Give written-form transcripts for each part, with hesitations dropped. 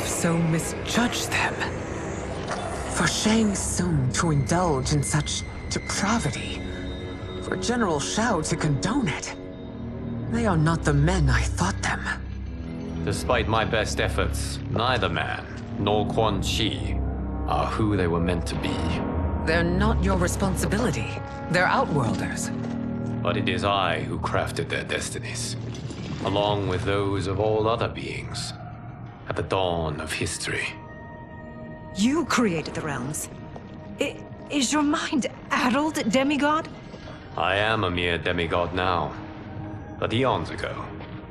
have so misjudged them? For Shang Tsung to indulge in such depravity, for General Shao to condone it, they are not the men I thought them. Despite my best efforts, neither man nor Quan Chi are who they were meant to be. They're not your responsibility. They're Outworlders. But it is I who crafted their destinies, along with those of all other beings, at the dawn of history. You created the realms. Is your mind addled, demigod? I am a mere demigod now. But eons ago,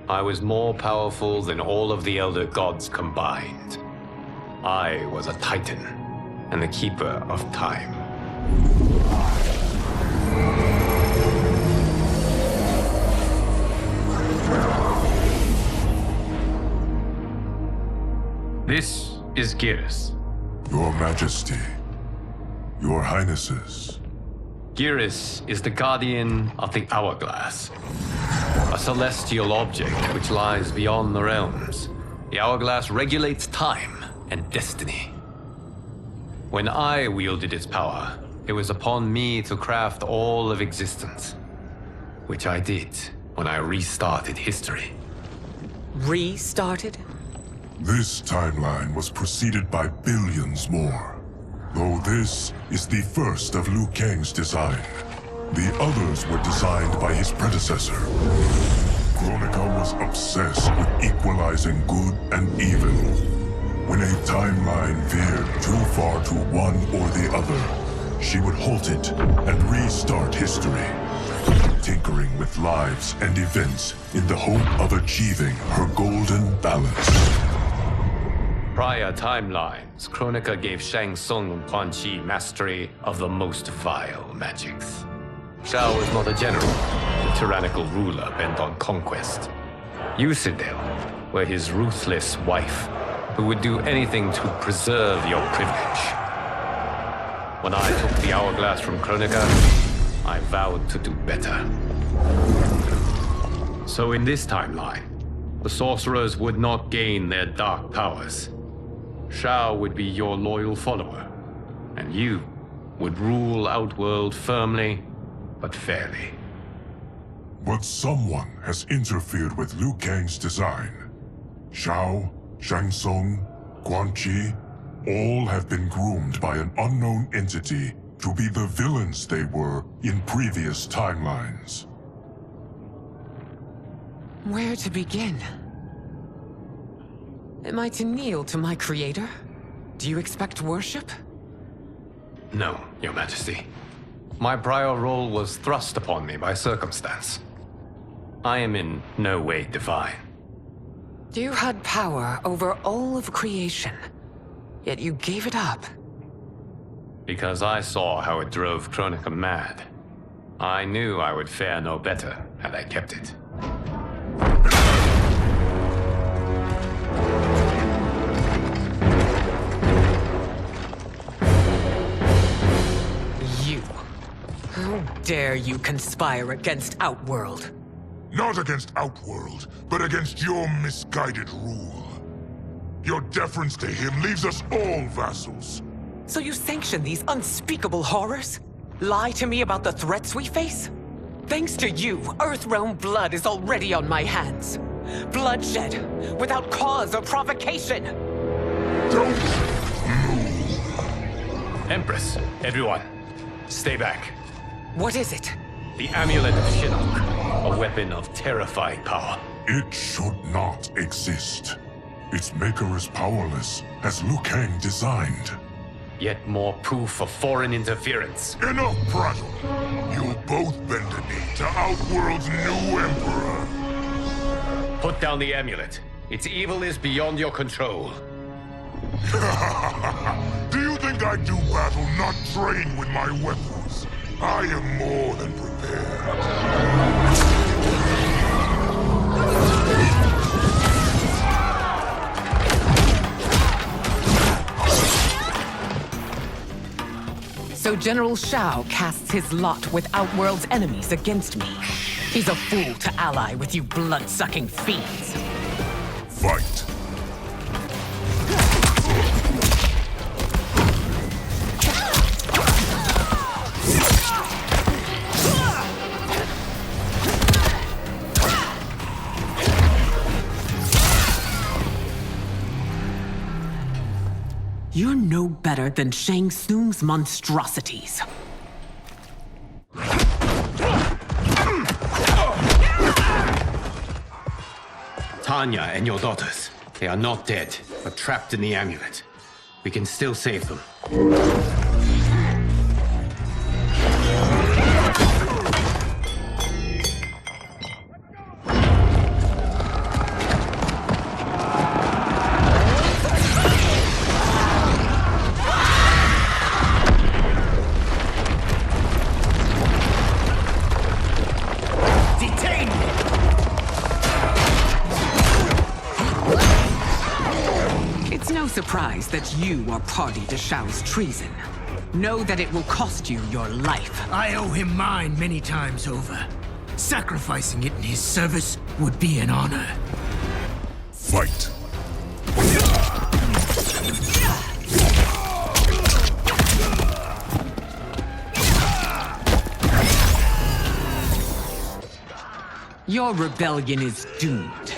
I was more powerful than all of the Elder Gods combined. I was a Titan, and the Keeper of Time. This is Geras. Your Majesty, Your Highnesses. Geras is the guardian of the Hourglass, a celestial object which lies beyond the realms. The Hourglass regulates time and destiny. When I wielded its power, it was upon me to craft all of existence, which I did when I restarted history. Restarted? This timeline was preceded by billions more. Though this is the first of Liu Kang's design, the others were designed by his predecessor. Kronika was obsessed with equalizing good and evil. When a timeline veered too far to one or the other, she would halt it and restart history, tinkering with lives and events in the hope of achieving her golden balance. Prior timelines, Kronika gave Shang Tsung and Quan Chi mastery of the most vile magics. Shao was not a general, a tyrannical ruler bent on conquest. Yusidel were his ruthless wife, who would do anything to preserve your privilege. When I took the Hourglass from Kronika, I vowed to do better. So in this timeline, the sorcerers would not gain their dark powers. Shao would be your loyal follower, and you would rule Outworld firmly, but fairly. But someone has interfered with Liu Kang's design. Shao, Shang Tsung, Quan Chi, all have been groomed by an unknown entity to be the villains they were in previous timelines. Where to begin? Am I to kneel to my creator? Do you expect worship? No, Your Majesty. My prior role was thrust upon me by circumstance. I am in no way divine. You had power over all of creation, yet you gave it up. Because I saw how it drove Kronika mad. I knew I would fare no better had I kept it. How dare you conspire against Outworld? Not against Outworld, but against your misguided rule. Your deference to him leaves us all vassals. So you sanction these unspeakable horrors? Lie to me about the threats we face? Thanks to you, Earthrealm blood is already on my hands. Bloodshed, without cause or provocation. Don't move. Empress, everyone, stay back. What is it? The Amulet of Shinnok, a weapon of terrifying power. It should not exist. Its maker is powerless, as Liu Kang designed. Yet more proof of foreign interference. Enough prattle! You'll both bend a knee to Outworld's new emperor. Put down the amulet. Its evil is beyond your control. Do you think I do battle not trained with my weapons? I am more than prepared. So General Shao casts his lot with Outworld's enemies against me. He's a fool to ally with you blood-sucking fiends. Fight! You're no better than Shang Tsung's monstrosities. Tanya and your daughters, they are not dead, but trapped in the amulet. We can still save them. Surprised that you are party to Shao's treason. Know that it will cost you your life. I owe him mine many times over. Sacrificing it in his service would be an honor. Fight! Your rebellion is doomed.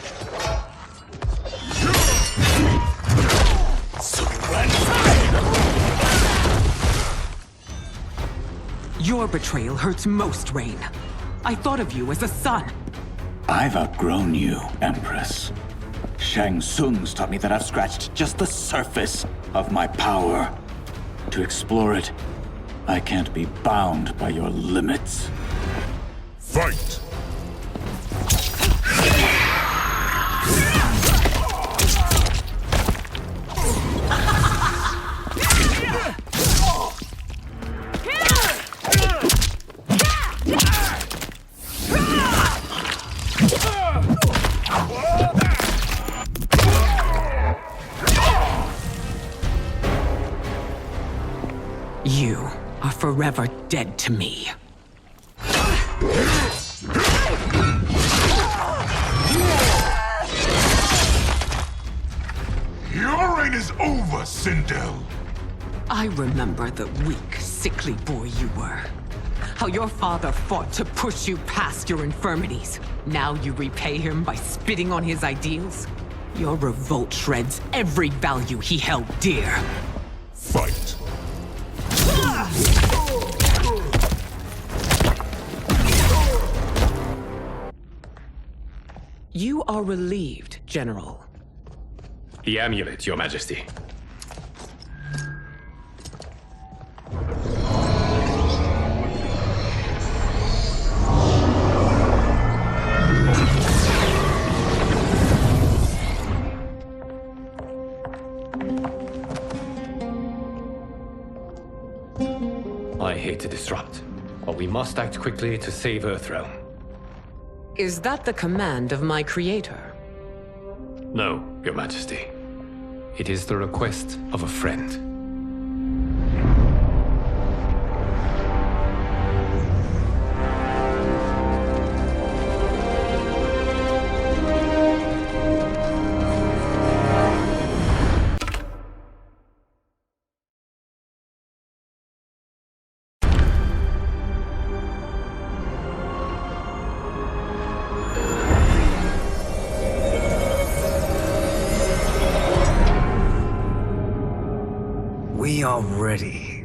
Your betrayal hurts most, Rain. I thought of you as a son. I've outgrown you, Empress. Shang Tsung's taught me that I've scratched just the surface of my power. To explore it, I can't be bound by your limits. Fight! You are forever dead to me. Your reign is over, Sindel! I remember the weak, sickly boy you were. How your father fought to push you past your infirmities. Now you repay him by spitting on his ideals? Your revolt shreds every value he held dear. Fight! You are relieved, General. The amulet, Your Majesty. I hate to disrupt, but we must act quickly to save Earthrealm. Is that the command of my creator? No, Your Majesty. It is the request of a friend. We are ready.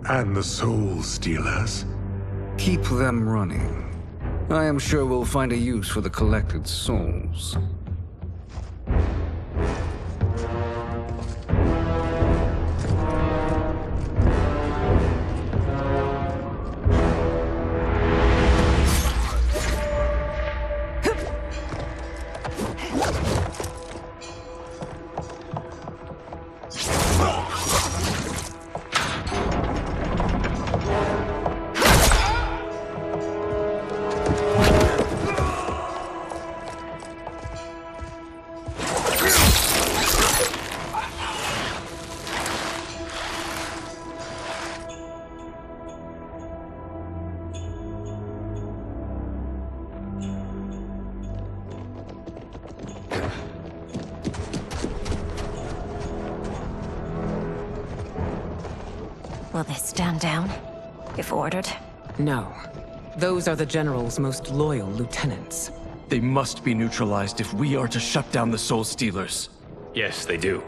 And the Soul Stealers? Keep them running. I am sure we'll find a use for the collected souls. Will they stand down, if ordered? No. Those are the General's most loyal lieutenants. They must be neutralized if we are to shut down the Soul Stealers. Yes, they do.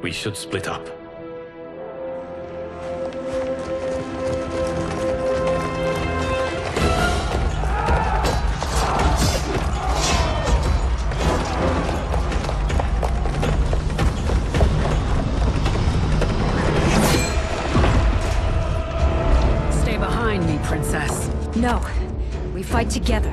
We should split up. it together.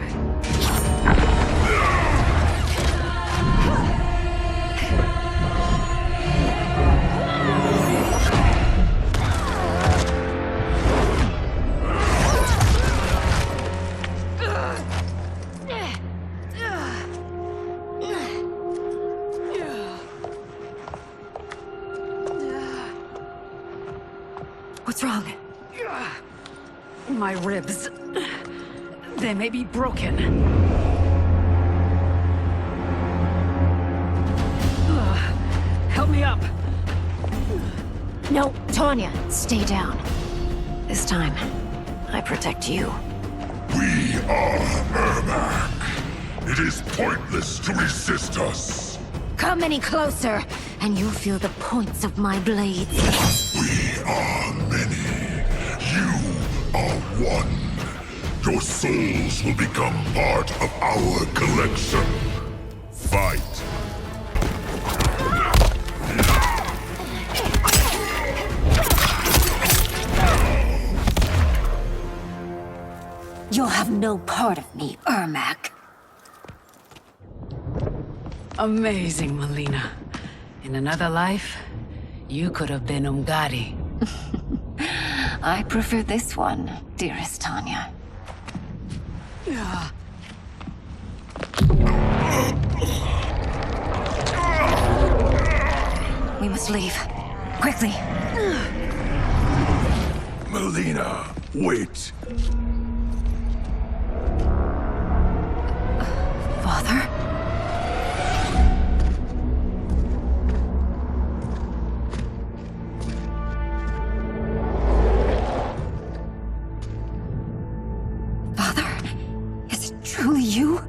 What's wrong? My ribs. They may be broken. Help me up. No, Tanya, stay down. This time, I protect you. We are Ermac. It is pointless to resist us. Come any closer, and you'll feel the points of my blades. We are many. You are one. Your souls will become part of our collection. Fight. You'll have no part of me, Ermac. Amazing, Melina. In another life, you could have been Umgadi. I prefer this one, dearest Tanya. We must leave. Quickly. Melina, wait. Father? Father? Is it truly you?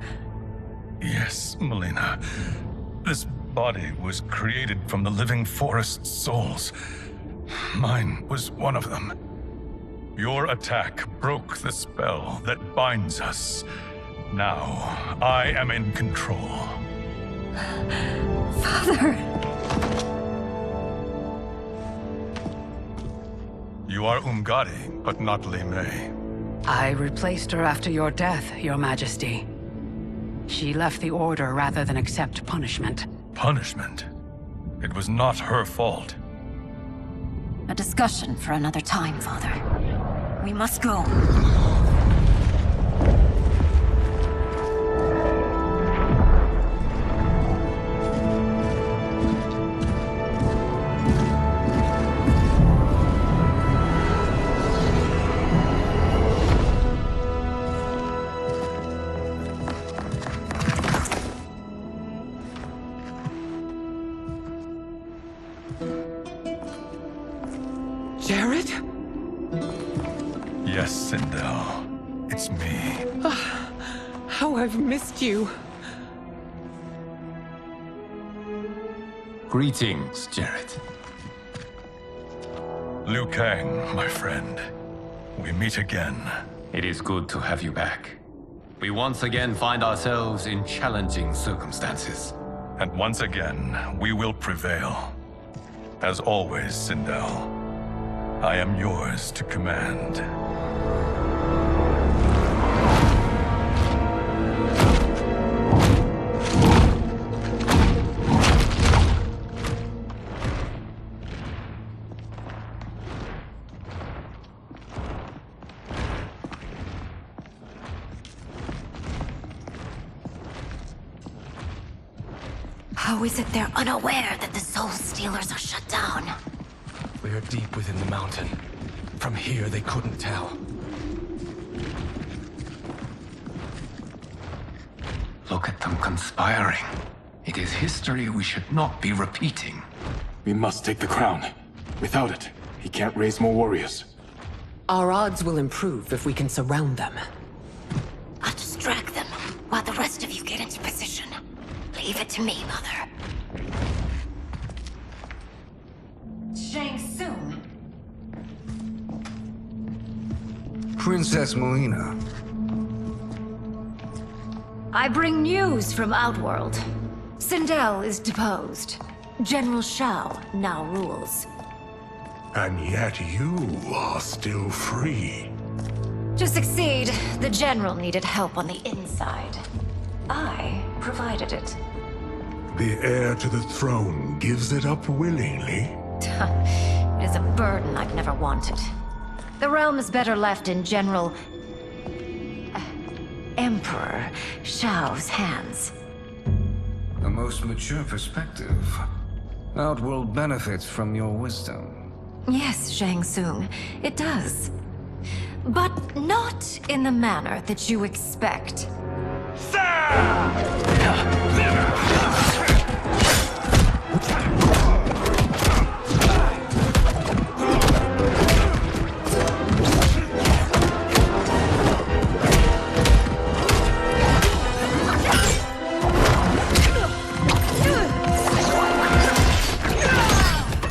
Yes, Melina. This body was created from the living forest's souls. Mine was one of them. Your attack broke the spell that binds us. Now, I am in control. Father! You are Umgadi, but not Li Mei. I replaced her after your death, Your Majesty. She left the Order rather than accept punishment. Punishment? It was not her fault. A discussion for another time, Father. We must go. Jared? Yes, Sindel. It's me. How I've missed you. Greetings, Jared. Liu Kang, my friend. We meet again. It is good to have you back. We once again find ourselves in challenging circumstances. And once again, we will prevail. As always, Sindel, I am yours to command. How is it they're unaware that the Soul Stealers are shut down? We are deep within the mountain. From here, they couldn't tell. Look at them conspiring. It is history we should not be repeating. We must take the crown. Without it, he can't raise more warriors. Our odds will improve if we can surround them. I'll distract them while the rest of you get into position. Leave it to me, Mother. Shang Tsung. Princess Melina. I bring news from Outworld. Sindel is deposed. General Shao now rules. And yet you are still free. To succeed, the General needed help on the inside. I provided it. The heir to the throne gives it up willingly. It is a burden I've never wanted. The realm is better left in General... Emperor Shao's hands. A most mature perspective. Outworld benefits from your wisdom. Yes, Shang Tsung, it does. But not in the manner that you expect.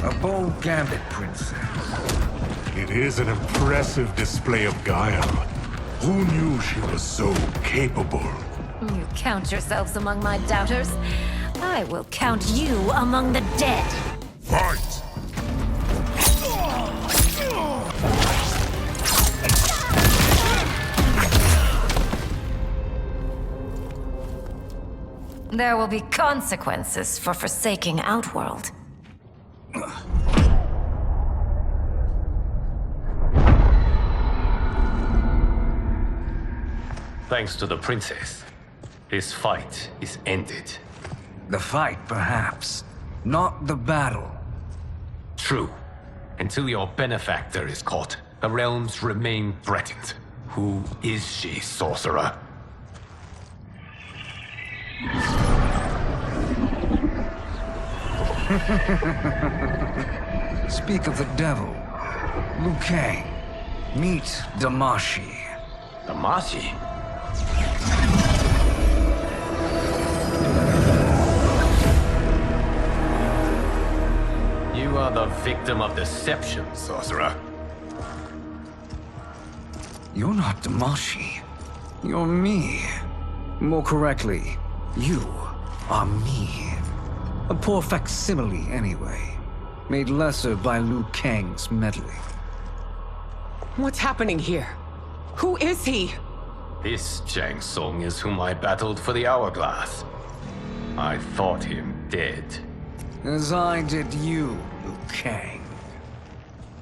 A bold gambit, Princess. It is an impressive display of guile. Who knew she was so capable? You count yourselves among my doubters. I will count you among the dead. Fight! There will be consequences for forsaking Outworld. Thanks to the princess, this fight is ended. The fight, perhaps. Not the battle. True. Until your benefactor is caught, the realms remain threatened. Who is she, sorcerer? Speak of the devil. Liu Kang. Meet Damashi. Damashi? You are the victim of deception, sorcerer. You're not Damashi. You're me. More correctly, you are me. A poor facsimile, anyway. Made lesser by Liu Kang's meddling. What's happening here? Who is he? This Shang Tsung is whom I battled for the Hourglass. I thought him dead. As I did you, Liu Kang.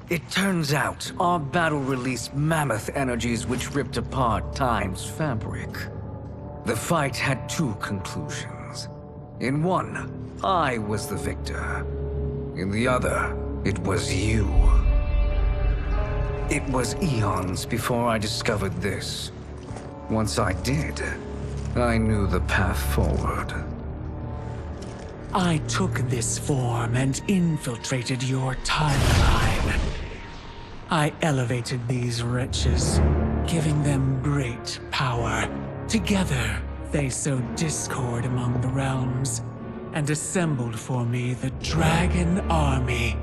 It turns out our battle released mammoth energies which ripped apart time's fabric. The fight had two conclusions. In one, I was the victor. In the other, it was you. It was eons before I discovered this. Once I did, I knew the path forward. I took this form and infiltrated your timeline. I elevated these wretches, giving them great power. Together, they sowed discord among the realms, and assembled for me the Dragon Army.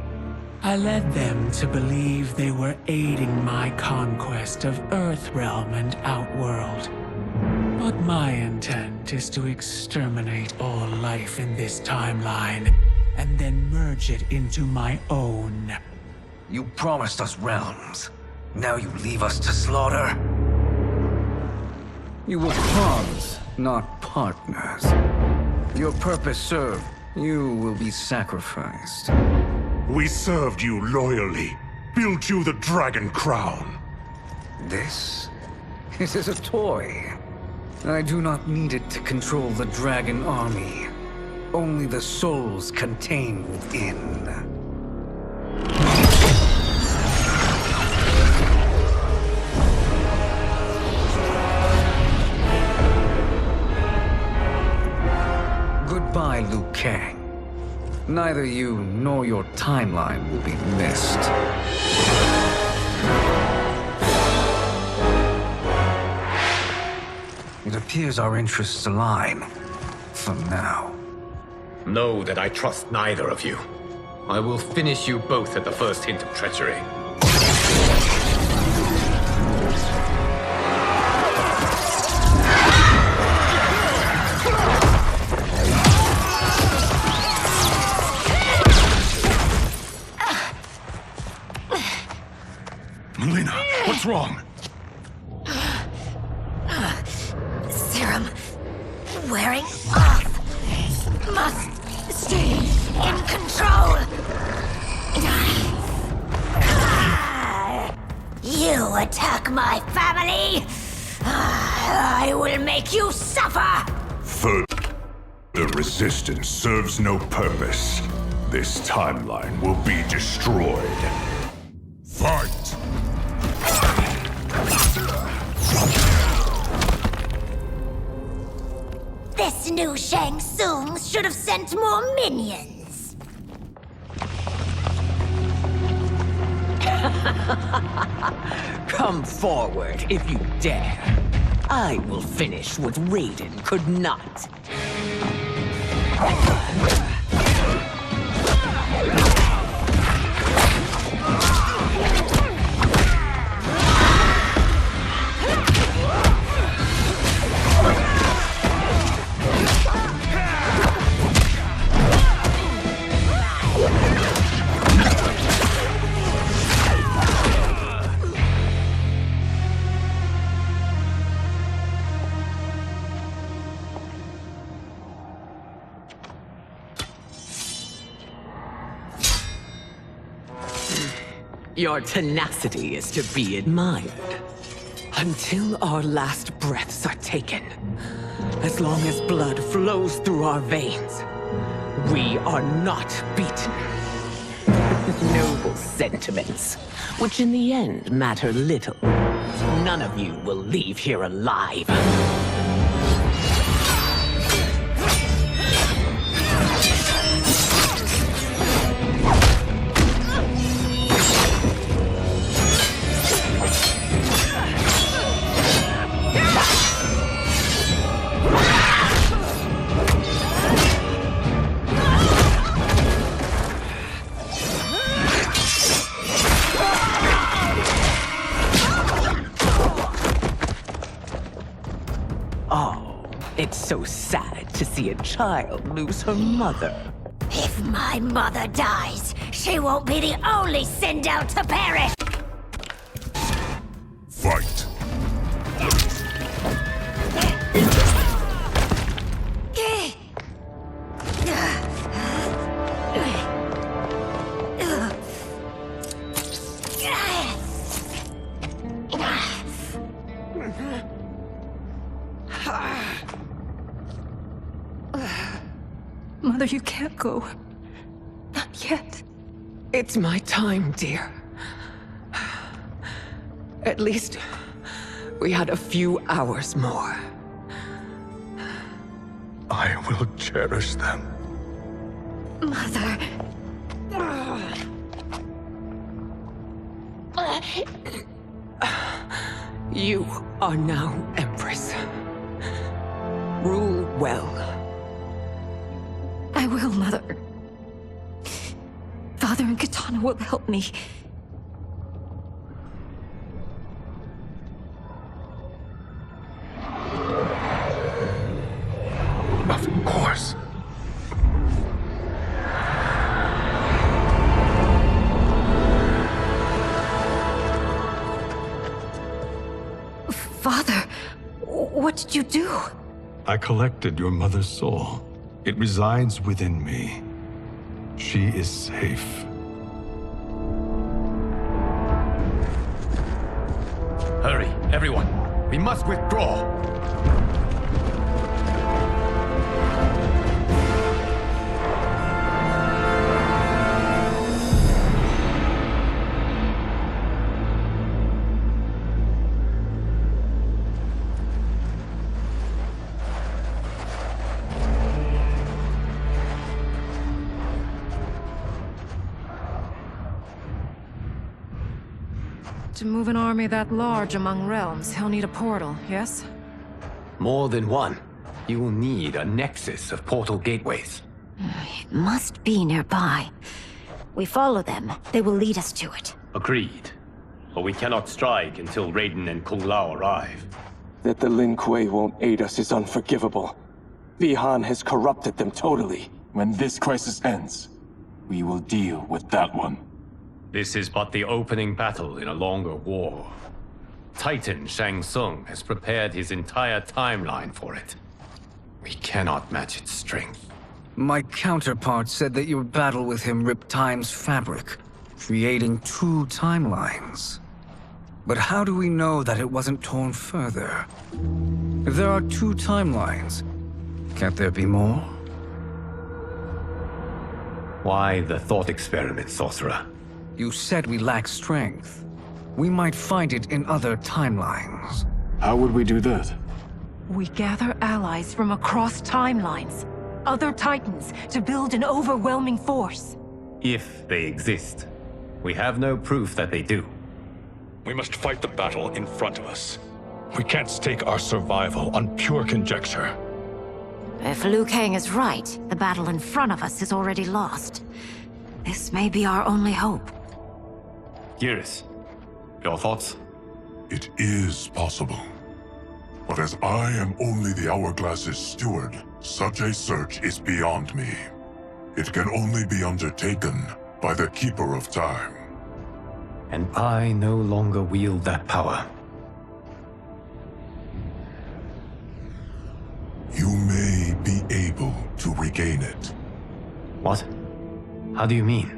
I led them to believe they were aiding my conquest of Earthrealm and Outworld. But my intent is to exterminate all life in this timeline, and then merge it into my own. You promised us realms. Now you leave us to slaughter? You were pawns, not partners. Your purpose served, you will be sacrificed. We served you loyally, built you the Dragon Crown. This? It is a toy. I do not need it to control the Dragon Army. Only the souls contained within. Goodbye, Liu Kang. Neither you nor your timeline will be missed. It appears our interests align. For now. Know that I trust neither of you. I will finish you both at the first hint of treachery. Melina, what's wrong? from wearing off. Must stay in control. You attack my family, I will make you suffer! The resistance serves no purpose. This timeline will be destroyed. Fight! This new Shang Tsung should have sent more minions. Come forward if you dare. I will finish what Raiden could not. Your tenacity is to be admired. Until our last breaths are taken, as long as blood flows through our veins, we are not beaten. Noble sentiments, which in the end matter little. None of you will leave here alive. It's so sad to see a child lose her mother. If my mother dies, she won't be the only Sindel to perish! Fight! Mother, you can't go. Not yet. It's my time, dear. At least, we had a few hours more. I will cherish them. Mother. You are now Empress. Rule well. I will, Mother. Father and Katana will help me. Of course. Father, what did you do? I collected your mother's soul. It resides within me. She is safe. Hurry, everyone. We must withdraw. To move an army that large among realms, he'll need a portal, yes? More than one. You will need a nexus of portal gateways. It must be nearby. We follow them. They will lead us to it. Agreed. But we cannot strike until Raiden and Kung Lao arrive. That the Lin Kuei won't aid us is unforgivable. Bi-Han has corrupted them totally. When this crisis ends, we will deal with that one. This is but the opening battle in a longer war. Titan Shang Tsung has prepared his entire timeline for it. We cannot match its strength. My counterpart said that your battle with him ripped time's fabric, creating 2 timelines. But how do we know that it wasn't torn further? If there are 2 timelines, can't there be more? Why the thought experiment, Sorcerer? You said we lack strength. We might find it in other timelines. How would we do that? We gather allies from across timelines, other Titans, to build an overwhelming force. If they exist. We have no proof that they do. We must fight the battle in front of us. We can't stake our survival on pure conjecture. If Liu Kang is right, the battle in front of us is already lost. This may be our only hope. Geras, your thoughts? It is possible. But as I am only the Hourglass's steward, such a search is beyond me. It can only be undertaken by the Keeper of Time. And I no longer wield that power. You may be able to regain it. What? How do you mean?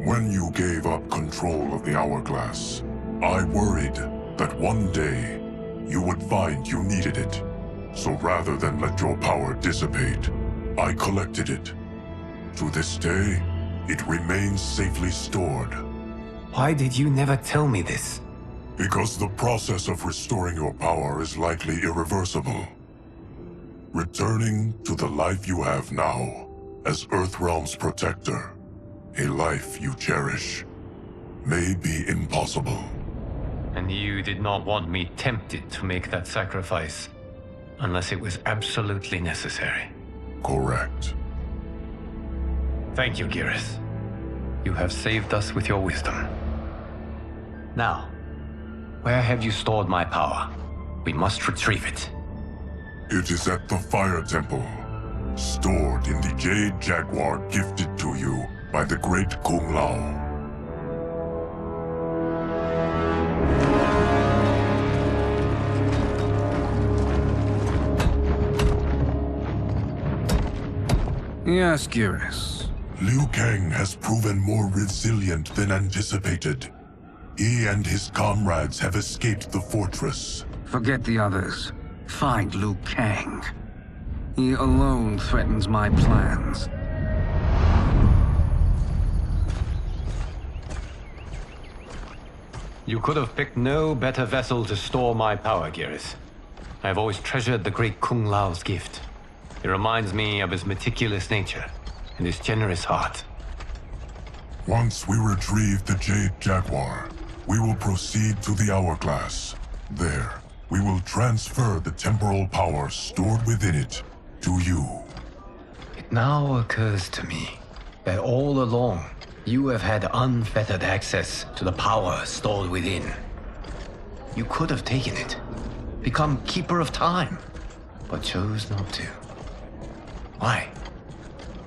When you gave up control of the Hourglass, I worried that one day you would find you needed it. So rather than let your power dissipate, I collected it. To this day, it remains safely stored. Why did you never tell me this? Because the process of restoring your power is likely irreversible. Returning to the life you have now, as Earthrealm's protector, a life you cherish, may be impossible. And you did not want me tempted to make that sacrifice, unless it was absolutely necessary. Correct. Thank you, Geras. You have saved us with your wisdom. Now, where have you stored my power? We must retrieve it. It is at the Fire Temple, stored in the Jade Jaguar gifted to you by the great Kung Lao. Yes, Geras. Liu Kang has proven more resilient than anticipated. He and his comrades have escaped the fortress. Forget the others. Find Liu Kang. He alone threatens my plans. You could have picked no better vessel to store my power, Geras. I have always treasured the great Kung Lao's gift. It reminds me of his meticulous nature and his generous heart. Once we retrieve the Jade Jaguar, we will proceed to the Hourglass. There, we will transfer the temporal power stored within it to you. It now occurs to me that all along, you have had unfettered access to the power stored within. You could have taken it, become Keeper of Time, but chose not to. Why?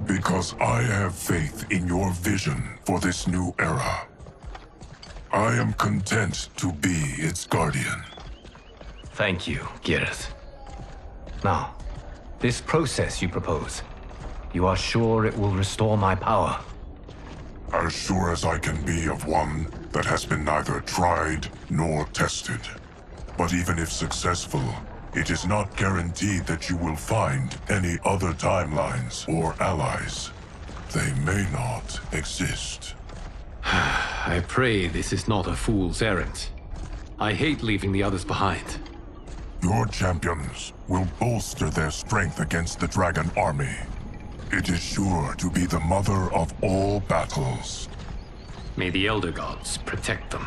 Because I have faith in your vision for this new era. I am content to be its guardian. Thank you, Geras. Now, this process you propose, you are sure it will restore my power? As sure as I can be of one that has been neither tried nor tested. But even if successful, it is not guaranteed that you will find any other timelines or allies. They may not exist. I pray this is not a fool's errand. I hate leaving the others behind. Your champions will bolster their strength against the Dragon Army. It is sure to be the mother of all battles. May the Elder Gods protect them.